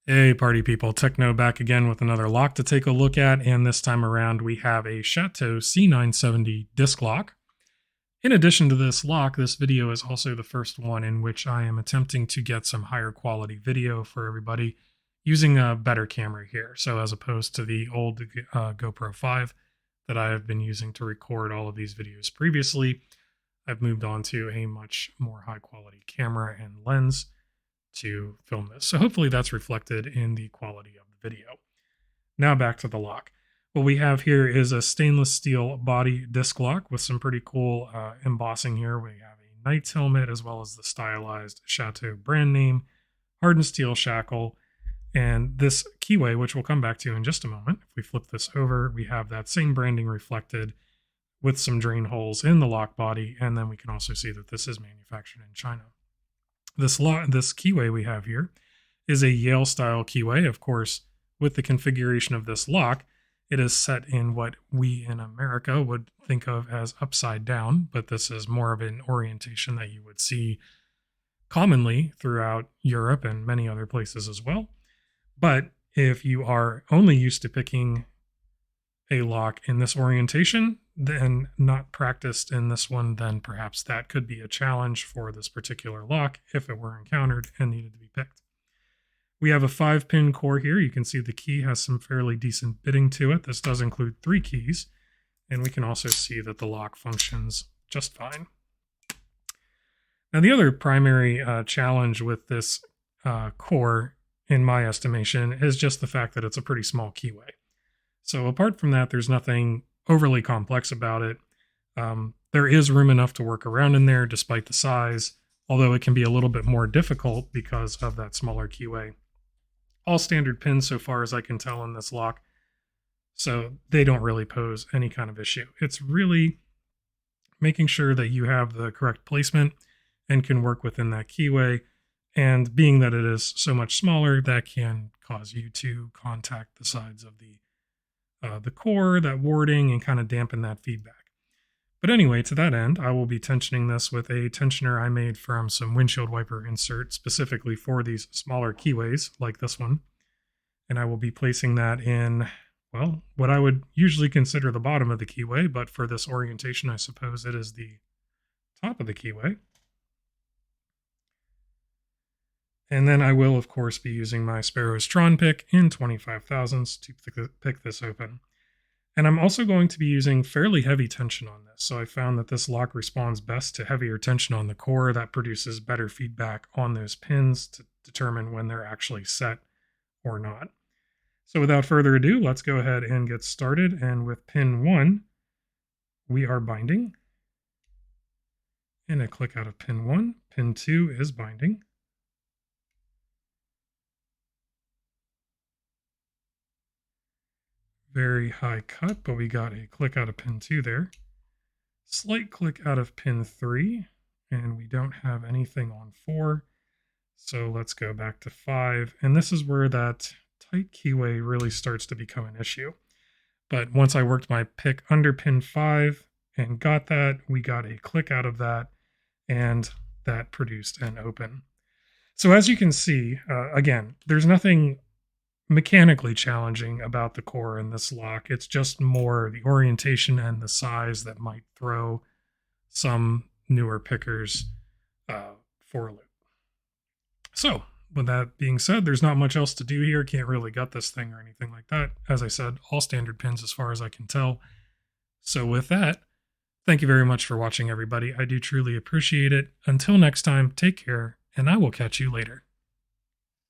Hey party people, Techno back again with another lock to take a look at, and this time around we have a Chateau C970 disc lock. In addition to this lock, this video is also the first one in which I am attempting to get some higher quality video for everybody using a better camera here. So as opposed to the old GoPro 5 that I have been using to record all of these videos previously, I've moved on to a much more high quality camera and lens to film this. So hopefully that's reflected in the quality of the video. Now back to the lock. What we have here is a stainless steel body disc lock with some pretty cool embossing here. We have a knight's helmet as well as the stylized Chateau brand name, hardened steel shackle, and this keyway, which we'll come back to in just a moment. If we flip this over, we have that same branding reflected with some drain holes in the lock body, and then we can also see that this is manufactured in China. This keyway we have here is a Yale style keyway. Of course, with the configuration of this lock, it is set in what we in America would think of as upside down, but this is more of an orientation that you would see commonly throughout Europe and many other places as well. But if you are only used to picking a lock in this orientation, then not practiced in this one, then perhaps that could be a challenge for this particular lock if it were encountered and needed to be picked. We have a 5-pin core here. You can see the key has some fairly decent bitting to it. This does include 3 keys, and we can also see that the lock functions just fine. Now, the other primary challenge with this core, in my estimation, is just the fact that it's a pretty small keyway. So apart from that, there's nothing overly complex about it. There is room enough to work around in there despite the size, although it can be a little bit more difficult because of that smaller keyway. All standard pins so far as I can tell in this lock, so they don't really pose any kind of issue. It's really making sure that you have the correct placement and can work within that keyway, and being that it is so much smaller, that can cause you to contact the sides of the core, that warding, and kind of dampen that feedback. But anyway, to that end, I will be tensioning this with a tensioner I made from some windshield wiper insert specifically for these smaller keyways like this one. And I will be placing that in, well, what I would usually consider the bottom of the keyway, but for this orientation, I suppose it is the top of the keyway. And then I will, of course, be using my Sparrow's Tron pick in 25 thousandths to pick this open. And I'm also going to be using fairly heavy tension on this. So I found that this lock responds best to heavier tension on the core. That produces better feedback on those pins to determine when they're actually set or not. So without further ado, let's go ahead and get started. And with pin 1, we are binding. And I click out of pin 1. Pin 2 is binding. Very high cut, but we got a click out of pin 2 there. Slight click out of pin 3, and we don't have anything on 4. So let's go back to 5. And this is where that tight keyway really starts to become an issue. But once I worked my pick under pin 5 and got that, we got a click out of that, and that produced an open. So as you can see, again, there's nothing mechanically challenging about the core in this lock. It's just more the orientation and the size that might throw some newer pickers for a loop. So with that being said, there's not much else to do here. Can't really gut this thing or anything like that. As I said, all standard pins as far as I can tell. So with that, thank you very much for watching, everybody. I do truly appreciate it. Until next time, take care, and I will catch you later.